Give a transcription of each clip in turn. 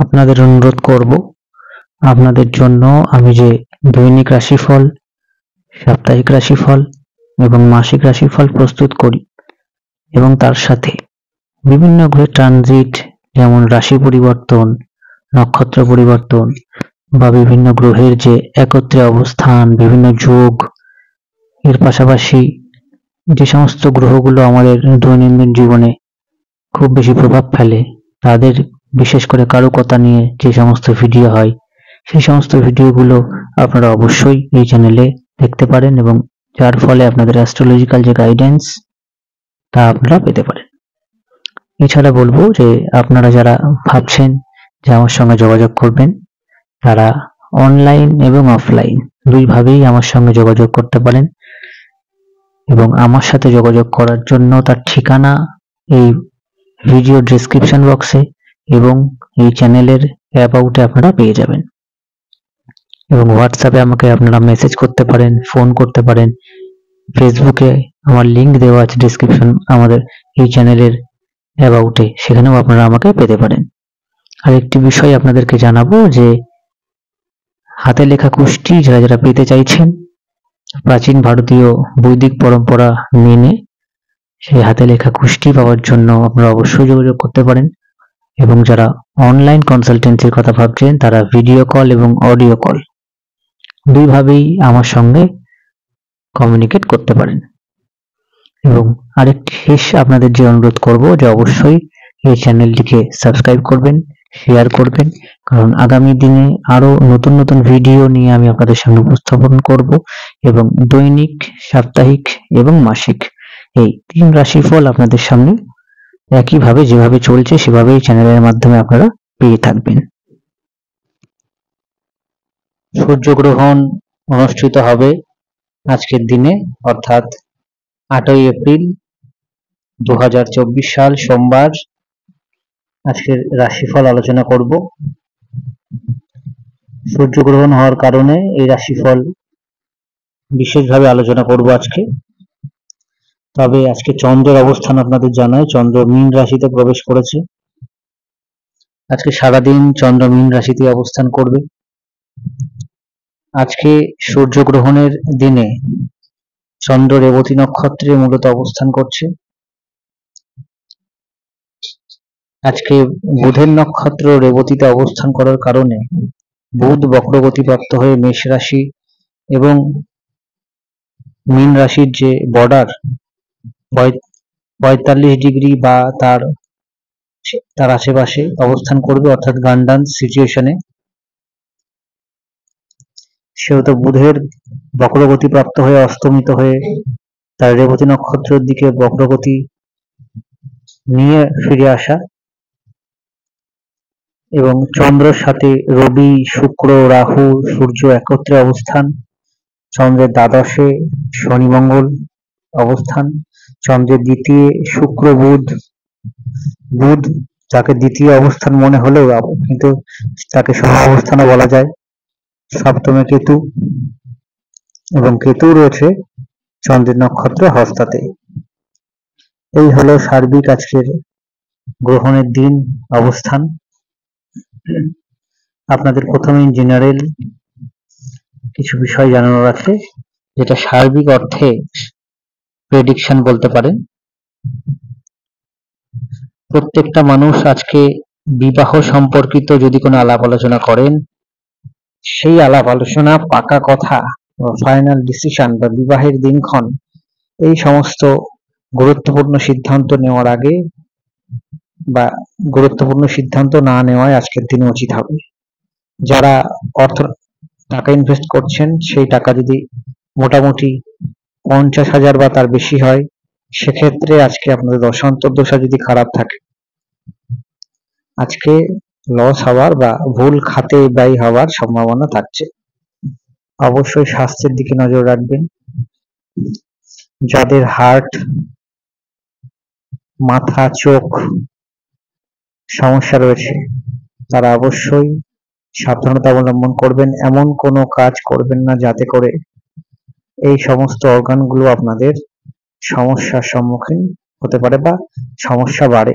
আপনাদের অনুরোধ করব, আপনাদের জন্য আমি যে দৈনিক রাশিফল, সাপ্তাহিক রাশিফল এবং মাসিক রাশিফল প্রস্তুত করি এবং তার সাথে বিভিন্ন গ্রহের ট্রানজিট, যেমন রাশি পরিবর্তন, নক্ষত্র পরিবর্তন বা বিভিন্ন গ্রহের যে একত্রে অবস্থান, বিভিন্ন যোগ, এর পাশাপাশি যে সমস্ত গ্রহগুলো আমাদের দৈনন্দিন জীবনে খুব বেশি প্রভাব ফেলে, তাদের বিশেষ করে কারকতা নিয়ে যে সমস্ত ভিডিও হয়, সেই সমস্ত ভিডিওগুলো আপনারা অবশ্যই এই চ্যানেলে দেখতে পারেন এবং যার ফলে আপনাদের অ্যাস্ট্রোলজিক্যাল যে গাইডেন্স তা আপনারা পেতে পারেন। এছাড়া বলবো যে আপনারা যারা ভাবছেন যে আমার সঙ্গে যোগাযোগ করবেন, তারা অনলাইন এবং অফলাইন দুইভাবেই আমার সঙ্গে যোগাযোগ করতে পারেন এবং আমার সাথে যোগাযোগ করার জন্য তার ঠিকানা এই ভিডিও ডেসক্রিপশন বক্সে এবং এই চ্যানেলের অ্যাবাউটে আপনারা পেয়ে যাবেন। এবং হোয়াটসঅ্যাপে আমাকে আপনারা মেসেজ করতে পারেন, ফোন করতে পারেন। ফেসবুকে আমার লিংক দেওয়া আছে ডেসক্রিপশন আমাদের এই চ্যানেলের অ্যাবাউটে, সেখানেও আপনারা আমাকে পেতে পারেন। আর একটি বিষয় আপনাদেরকে জানাবো যে হাতে লেখা কুষ্টি যারা যারা পেতে চাইছেন, প্রাচীন ভারতীয় বৈদিক পরম্পরা মেনে সেই হাতে লেখা কুষ্টি পাওয়ার জন্য আপনারা অবশ্যই যোগাযোগ করতে পারেন। এবং যারা অনলাইন কনসালটেন্সির কথা ভাবছেন, তারা ভিডিও কল এবং অডিও কল দুইভাবেই আমার সঙ্গে কমিউনিকেট করতে পারেন। এবং আরেকটি শেষ আপনাদের যে অনুরোধ করব যে অবশ্যই এই চ্যানেলটিকে সাবস্ক্রাইব করবেন, শেয়ার করবেন, কারণ আগামী দিনে আরো নতুন নতুন ভিডিও নিয়ে আমি আপনাদের সামনে উপস্থাপন করব এবং দৈনিক, সাপ্তাহিক এবং মাসিক এই 3 রাশিফল আপনাদের সামনে একইভাবে যেভাবে চলছে সেভাবেই চ্যানেলের মাধ্যমে আপনারা পেয়ে থাকবেন। সূর্যগ্রহণ অনুষ্ঠিত হবে আজকের দিনে, অর্থাৎ 8ই এপ্রিল 2024 সাল সোমবার। আজকের রাশিফল আলোচনা করব। সূর্যগ্রহণ হওয়ার কারণে এই রাশিফল বিশেষভাবে আলোচনা করব আজকে। তবে আজকে চন্দ্রের অবস্থান আপনাদের জানাই, চন্দ্র মীন রাশিতে প্রবেশ করেছে। আজকে সারাদিন চন্দ্র মীন রাশিতে অবস্থান করবে। আজকে সূর্যগ্রহণের দিনে চন্দ্র রেবতী নক্ষত্রে মূলত অবস্থান করছে। আজকে বুধের নক্ষত্র রেবতীতে অবস্থান করার কারণে বুধ বক্রগতিপ্রাপ্ত হয়ে মেষ রাশি এবং মীন রাশির যে বর্ডার 45 ডিগ্রি বা তার আশেপাশে অবস্থান করবে, অর্থাৎ গান্ডান সিচুয়েশনে। সেহেতু বুধের বক্রগতিপ্রাপ্ত হয়ে অস্তমিত হয়ে তার রেবতী নক্ষত্রের দিকে বক্রগতি নিয়ে ফিরে আসা এবং চন্দ্রের সাথে রবি, শুক্র, রাহু, সূর্য একত্রে অবস্থান, চন্দ্রের দ্বাদশে শনি মঙ্গল অবস্থান, চন্দ্রের দ্বিতীয় শুক্র বুধ যাকে দ্বিতীয় অবস্থান মনে হলেও কিন্তু তাকে সহ অবস্থানও বলা যায়, সপ্তমে কেতু এবং কেতু রয়েছে চন্দ্রের নক্ষত্র হস্তাতে। এই হলো সার্বিক আজকের গ্রহণের দিন অবস্থান। আপনাদের প্রথমেই জেনারেল কিছু বিষয় জানানোর আছে, যেটা সার্বিক অর্থে প্রেডিকশন বলতে পারেন। প্রত্যেকটা মানুষ আজকে বিবাহ সম্পর্কিত যদি কোনো আলাপ আলোচনা করেন, সেই আলাপ আলোচনা, পাকা কথা, ফাইনাল ডিসিশন বা বিবাহের দিনক্ষণ, এই সমস্ত গুরুত্বপূর্ণ সিদ্ধান্ত নেওয়ার আগে বা গুরুত্বপূর্ণ সিদ্ধান্ত না নেওয়ায় আজকের দিনে উচিত হবে। যারা টাকা ইনভেস্ট করছেন, সেই টাকা যদি মোটামুটি 50,000 বা তার বেশি হয়, সেক্ষেত্রে আজকে আপনাদের দশা যদি খারাপ থাকে, আজকে লস হওয়ার বা ভুল খাতে ব্যয় হওয়ার সম্ভাবনা থাকছে। অবশ্যই স্বাস্থ্যের দিকে নজর রাখবেন। যাদের হার্ট, মাথা, চোখ সমস্যা রয়েছে, তারা অবশ্যই সাবধানতা অবলম্বন করবেন। এমন কোনো কাজ করবেন না যাতে করে এই সমস্ত অর্গানগুলো আপনাদের সমস্যার সম্মুখীন হতে পারে বা সমস্যা বাড়ে।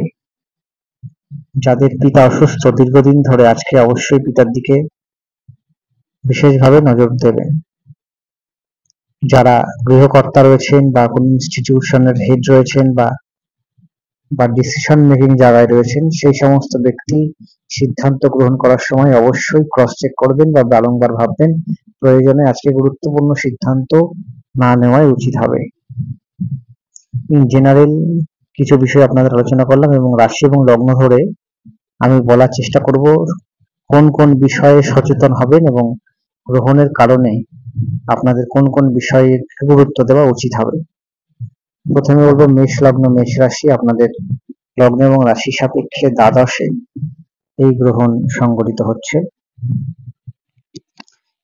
যাদের পিতা অসুস্থ দীর্ঘদিন ধরে, আজকে অবশ্যই পিতার দিকে বিশেষভাবে নজর দেবেন। যারা গৃহকর্তা রয়েছেন বা কোন ইনস্টিটিউশনের হেড রয়েছেন বা ডিসিশন মেকিং জায়গায় রয়েছেন, সেই সমস্ত ব্যক্তি সিদ্ধান্ত গ্রহণ করার সময় অবশ্যই ক্রস চেক করবেন বা বারংবার ভাববেন, প্রয়োজনে আজকে গুরুত্বপূর্ণ সিদ্ধান্ত না নেওয়াই উচিত হবে। ইন জেনারেল কিছু বিষয় আপনাদের আলোচনা করলাম এবং রাশি এবং লগ্ন ধরে আমি বলার চেষ্টা করব কোন কোন বিষয়ে সচেতন হবেন এবং গ্রহণের কারণে আপনাদের কোন কোন বিষয়ে গুরুত্ব দেওয়া উচিত হবে। প্রথমে বলবো মেষ লগ্ন মেষ রাশি, আপনাদের লগ্ন এবং রাশি সাপেক্ষে দ্বাদশে এই গ্রহণ সংঘটিত হচ্ছে।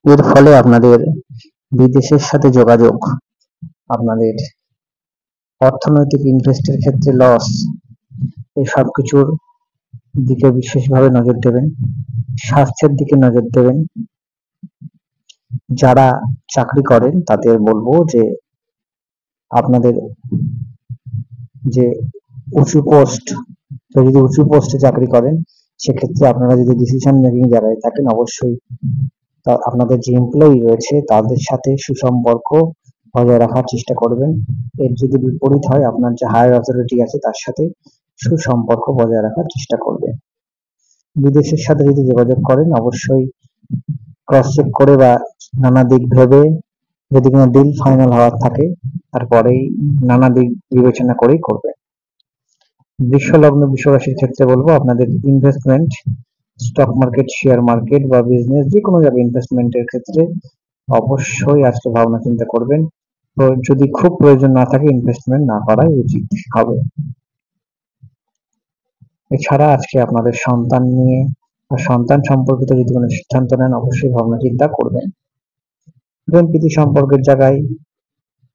এর ফলে আপনাদের বিদেশের সাথে যোগাযোগ, আপনাদের অর্থনৈতিক ইনভেস্টের ক্ষেত্রে লস, এই সব কিছুর দিকে বিশেষভাবে নজর দেবেন। স্বাস্থ্যের দিকে নজর দেবেন। যারা চাকরি করেন তাদের বলবো যে আপনাদের যে উঁচু পোস্ট, যদি উঁচু পোস্টে চাকরি করেন সেক্ষেত্রে আপনারা যদি ডিসিশন মেকিং জায়গায় থাকেন, অবশ্যই আপনাদের যে এমপ্লয়ি রয়েছে তাদের সাথে সুসম্পর্ক বজায় রাখার চেষ্টা করবেন। এর যদি বিপরীত হয়, আপনার যে হায়ার অথরিটি আছে তার সাথে সুসম্পর্ক বজায় রাখার চেষ্টা করবেন। বিদেশের সাথে যদি যোগাযোগ করেন, অবশ্যই ক্রস চেক করে বা নানা দিক ভেবে, যদি কোনো ডিল ফাইনাল হওয়ার থাকে তারপরেই নানা দিক বিবেচনা করেই করবে। বৃষ লগ্ন বৃষ রাশির ক্ষেত্রে বলবো আপনাদের investment, stock market, share market বা বিজনেস, যে কোনো জায়গায় ইনভেস্টমেন্টের ক্ষেত্রে অবশ্যই আজকে ভাবনা চিন্তা করবেন। তো যদি খুব প্রয়োজন না থাকে ইনভেস্টমেন্ট না করাই উচিত হবে। এছাড়া আজকে আপনাদের সন্তান নিয়ে বা সন্তান সম্পর্কিত যদি কোনো সিদ্ধান্ত নেন, অবশ্যই ভাবনা চিন্তা করবেন। প্রেম প্রীতি সম্পর্কের জায়গায়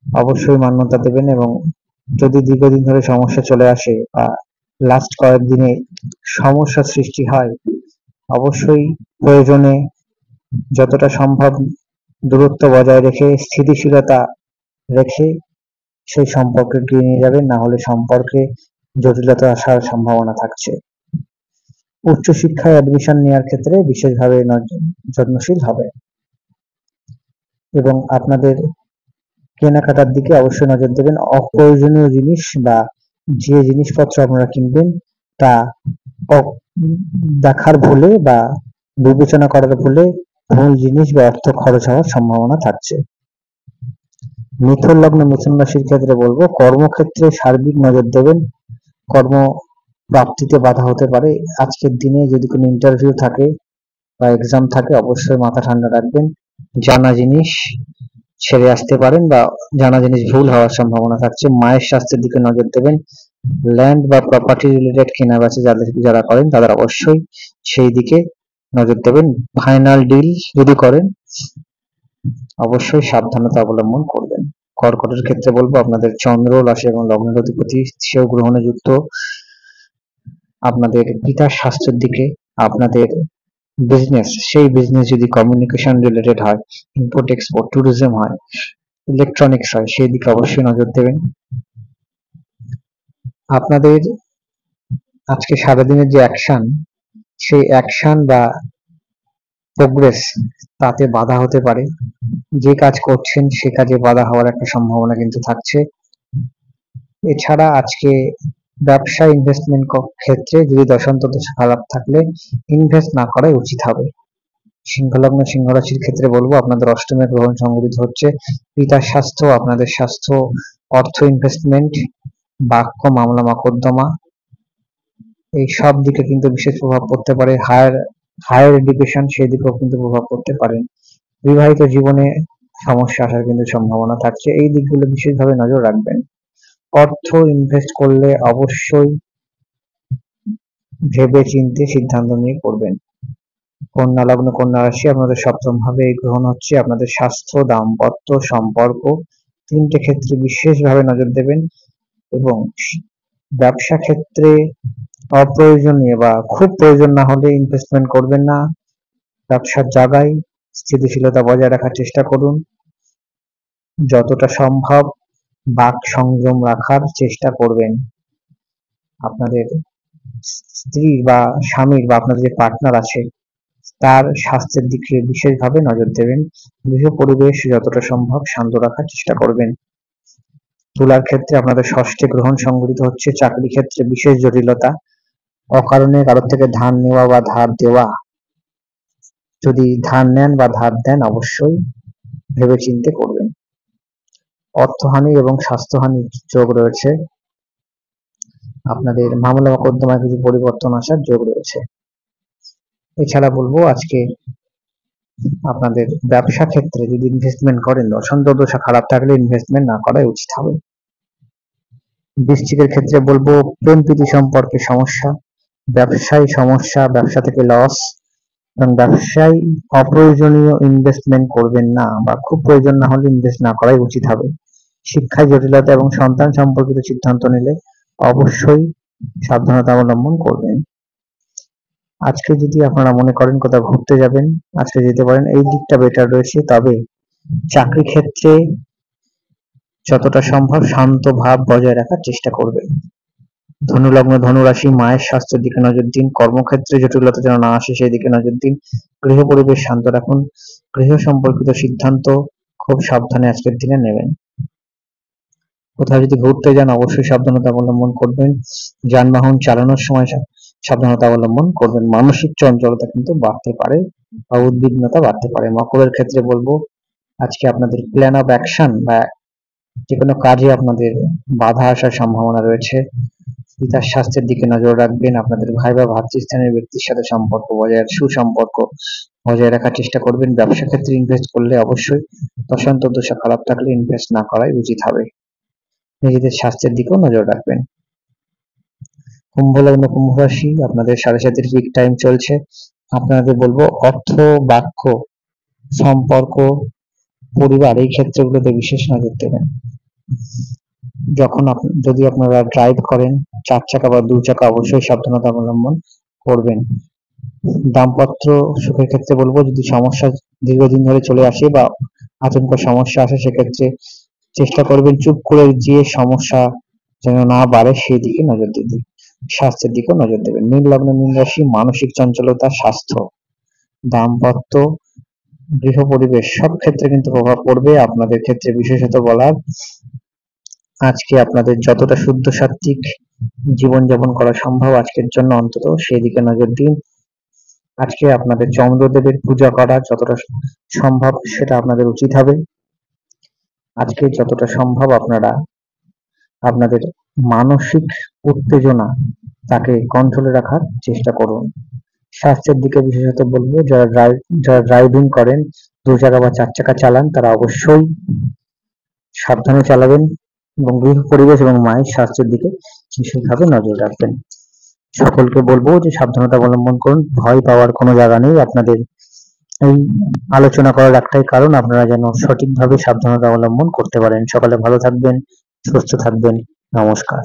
অবশ্যই মান্যতা দেবেন এবং যদি দীর্ঘদিন ধরে সমস্যা চলে আসে বা লাস্ট কয়েকদিনে সমস্যা সৃষ্টি হয়, অবশ্যই প্রয়োজনে যতটা সম্ভব দূরত্ব বজায় রেখে স্থিতিশীলতা রেখে সেই সম্পর্কে এগিয়ে নিয়ে যাবেন, না হলে সম্পর্কে জটিলতা আসার সম্ভাবনা থাকছে। উচ্চশিক্ষায় অ্যাডমিশন নেওয়ার ক্ষেত্রে বিশেষভাবে যত্নশীল হবে এবং আপনাদের কেনাকাটার দিকে অবশ্যই নজর দেবেন। অপ্রয়োজনীয় জিনিস বা যে জিনিসপত্র আপনারা কিনবেন তা দেখার ভুলে বা বিবেচনা করার ভুলে ভুল জিনিস বা অর্থ খরচ হওয়ার সম্ভাবনা থাকছে। মিথুন লগ্ন মিথুন রাশির ক্ষেত্রে বলবো কর্মক্ষেত্রে সার্বিক নজর দেবেন। কর্ম প্রাপ্তিতে বাধা হতে পারে। আজকের দিনে যদি কোনো ইন্টারভিউ থাকে বা এক্সাম থাকে, অবশ্যই মাথা ঠান্ডা রাখবেন। জানা জিনিস ছেড়ে আসতে পারেন বা জানা জিনিস ভুল হওয়ার সম্ভাবনা থাকছে। মায়ের স্বাস্থ্যের দিকে নজর দেবেন। ল্যান্ড বা প্রপার্টি রিলেটেড কেনাবেচা যারা করেন তাদের অবশ্যই সেই দিকে নজর দেবেন। ফাইনাল ডিল যদি করেন অবশ্যই সাবধানতা অবলম্বন করবেন। কর্কটের ক্ষেত্রে বলবো আপনাদের চন্দ্র রাশি এবং লগ্নের অধিপতি সেও গ্রহণে যুক্ত। আপনাদের পিতার স্বাস্থ্যের দিকে, আপনাদের বিজনেস, সেই বিজনেস যদি কমিউনিকেশন রিলেটেড হয়, ইম্পোর্ট এক্সপোর্ট, ট্যুরিজম হয়, ইলেকট্রনিক্স হয়, সেই দিকে অবশ্যই নজর দেবেন। আপনাদের আজকে সারাদিনের যে অ্যাকশন, সেই অ্যাকশন বা প্রোগ্রেস তাতে বাধা হতে পারে। যে কাজ করছেন সে কাজে বাধা হওয়ার একটা সম্ভাবনা কিন্তু থাকছে। এছাড়া আজকে ব্যবসা ইনভেস্টমেন্ট ক্ষেত্রে যদি দশান্তদশা খারাপ থাকলে ইনভেস্ট না করাই উচিত হবে। সিংহলগ্ন সিংহ রাশির ক্ষেত্রে বলবো আপনাদের অষ্টমে গ্রহণ সংঘটিত হচ্ছে। পিতার স্বাস্থ্য, আপনাদের স্বাস্থ্য, অর্থ ইনভেস্টমেন্ট, বাক্য মামলা মকদ্দমা, এই সব দিকে কিন্তু বিশেষ প্রভাব পড়তে পারে। হায়ার এডুকেশন, সেই দিকেও কিন্তু প্রভাব পড়তে পারেন। বিবাহিত জীবনে সমস্যা আসার কিন্তু সম্ভাবনা থাকছে। এই দিকগুলো বিশেষভাবে নজর রাখবেন। অর্থ ইনভেস্ট করলে অবশ্যই ভেবে চিন্তে সিদ্ধান্ত নিয়ে করবেন। কন্যা লগ্ন কন্যা রাশি, আপনাদের সপ্তম ভাবে এই গ্রহণ হচ্ছে। আপনাদের স্বাস্থ্য, দাম্পত্য, সম্পর্ক, তিনটে ক্ষেত্রে বিশেষভাবে নজর দেবেন এবং ব্যবসা ক্ষেত্রে অপ্রয়োজনীয় বা খুব প্রয়োজন না হলে ইনভেস্টমেন্ট করবেন না। ব্যবসার জায়গায় স্থিতিশীলতা বজায় রাখার চেষ্টা করুন। যতটা সম্ভব বাক সংযম রাখার চেষ্টা করবেন। আপনাদের স্ত্রী বা স্বামীর বা আপনাদের যে পার্টনার আছে তার স্বাস্থ্যের দিকে বিশেষভাবে নজর দেবেন। গৃহ পরিবেশ যতটা সম্ভব শান্ত রাখার চেষ্টা করবেন। তুলার ক্ষেত্রে আপনাদের ষষ্ঠে গ্রহণ সংঘটিত হচ্ছে। চাকরি ক্ষেত্রে বিশেষ জটিলতা, অকারণে কারোর থেকে ধার নেওয়া বা ধার দেওয়া, যদি ধার নেন বা ধার দেন অবশ্যই ভেবেচিন্তে করবেন। অর্থহানি এবং স্বাস্থ্যহানির যোগ রয়েছে। আপনাদের মামলা মোকদ্দমায় কিছু পরিবর্তন আসার যোগ রয়েছে। এছাড়া বলবো আজকে আপনাদের ব্যবসা ক্ষেত্রে যদি ইনভেস্টমেন্ট করেন, দশা খারাপ থাকলে ইনভেস্টমেন্ট না করাই উচিত হবে। বৃশ্চিকের ক্ষেত্রে বলবো প্রেম প্রীতি সম্পর্কে সমস্যা, ব্যবসায় সমস্যা, ব্যবসা থেকে লস, এবং ব্যবসায় অপ্রয়োজনীয় ইনভেস্টমেন্ট করবেন না বা খুব প্রয়োজন না হলে ইনভেস্ট না করাই উচিত হবে। শিক্ষায় জটিলতা এবং সন্তান সম্পর্কিত সিদ্ধান্ত নিলে অবশ্যই সাবধানতা অবলম্বন করবেন। আজকে যদি আপনারা মনে করেন কোথাও ঘুরতে যাবেন, আজকে যেতে পারেন, এই দিকটা বেটার রয়েছে। তবে চাকরি ক্ষেত্রে যতটা সম্ভব শান্ত ভাব বজায় রাখার চেষ্টা করবেন। ধনুলগ্ন ধনুরাশি, মায়ের স্বাস্থ্যের দিকে নজর দিন। কর্মক্ষেত্রে জটিলতা যেন না আসে সেই দিকে নজর দিন। গৃহ পরিবেশ শান্ত রাখুন। গৃহ সম্পর্কিত সিদ্ধান্ত খুব সাবধানে আজকের দিনে নেবেন। কোথাও যদি ঘুরতে যান অবশ্যই সাবধানতা অবলম্বন করবেন। যানবাহন চালানোর সময় সাবধানতা অবলম্বন করবেন। মানসিক চঞ্চলতা কিন্তু বাড়তে পারে বা উদ্বিগ্নতা বাড়তে পারে। মকরের ক্ষেত্রে বলবো আজকে আপনাদের প্ল্যান অফ অ্যাকশন বা যে কোনো কাজে আপনাদের বাধা আসার সম্ভাবনা রয়েছে। পিতার স্বাস্থ্যের দিকে নজর রাখবেন। আপনাদের ভাই বা ভাতৃস্থানীয় ব্যক্তির সাথে সুসম্পর্ক বজায় রাখার চেষ্টা করবেন। ব্যবসা ক্ষেত্রে ইনভেস্ট করলে অবশ্যই দশা খারাপ থাকলে ইনভেস্ট না করাই উচিত হবে। নিজেদের স্বাস্থ্যের দিকেও নজর রাখবেন। কুম্ভ লগ্ন কুম্ভ রাশি, আপনাদের 7.5 পিক টাইম চলছে। আপনাদের বলবো অর্থ, বাক্য, সম্পর্ক, পরিবার এই ক্ষেত্রগুলোতে বিশেষ নজর দেবেন। যদি আপনারা ড্রাইভ করেন 4 চাকা বা 2 চাকা অবশ্যই সাবধানতা অবলম্বন করবেন। দাম্পত্য সুখের ক্ষেত্রে বলবো যদি সমস্যা দীর্ঘদিন ধরে চলে আসে বা আচমকা সমস্যা আসে সেক্ষেত্রে চেষ্টা করবেন চুপ করে যে সমস্যা যেন না বাড়ে সেই দিকে নজর দিতে। স্বাস্থ্যের দিকেও নজর দেবেন। মীন লগ্ন মীন রাশি, মানসিক চঞ্চলতা, স্বাস্থ্য, দাম্পত্য, গৃহ পরিবেশ সব ক্ষেত্রে কিন্তু প্রভাব পড়বে। আপনাদের ক্ষেত্রে বিশেষত বলার আজকে আপনাদের যতটা শুদ্ধ সাত্ত্বিক জীবনযাপন করা সম্ভব আজকের জন্য অন্তত সেই দিকে নজর দিন। আজকে আপনাদের চন্দ্রদেবের পূজা করা যতটা সম্ভব সেটা আপনাদের উচিত হবে। আজকে যতটা সম্ভব আপনারা আপনাদের মানসিক উত্তেজনা তাকে কন্ট্রোলে রাখার চেষ্টা করুন। স্বাস্থ্যের দিকে বিশেষত বলবো যারা ড্রাইভিং করেন 2 চাকা বা 4 চাকা চালান তারা অবশ্যই সাবধানে চালাবেন এবং গৃহ পরিবেশ এবং মায়ের স্বাস্থ্যের দিকে বিশেষভাবে নজর রাখবেন। সকলকে বলবো যে সাবধানতা অবলম্বন করুন। ভয় পাওয়ার কোনো জায়গা নেই। আপনাদের এই আলোচনা করার একটাই কারণ আপনারা যেন সঠিকভাবে সাবধানতা অবলম্বন করতে পারেন। সকালে ভালো থাকবেন, সুস্থ থাকবেন। নমস্কার।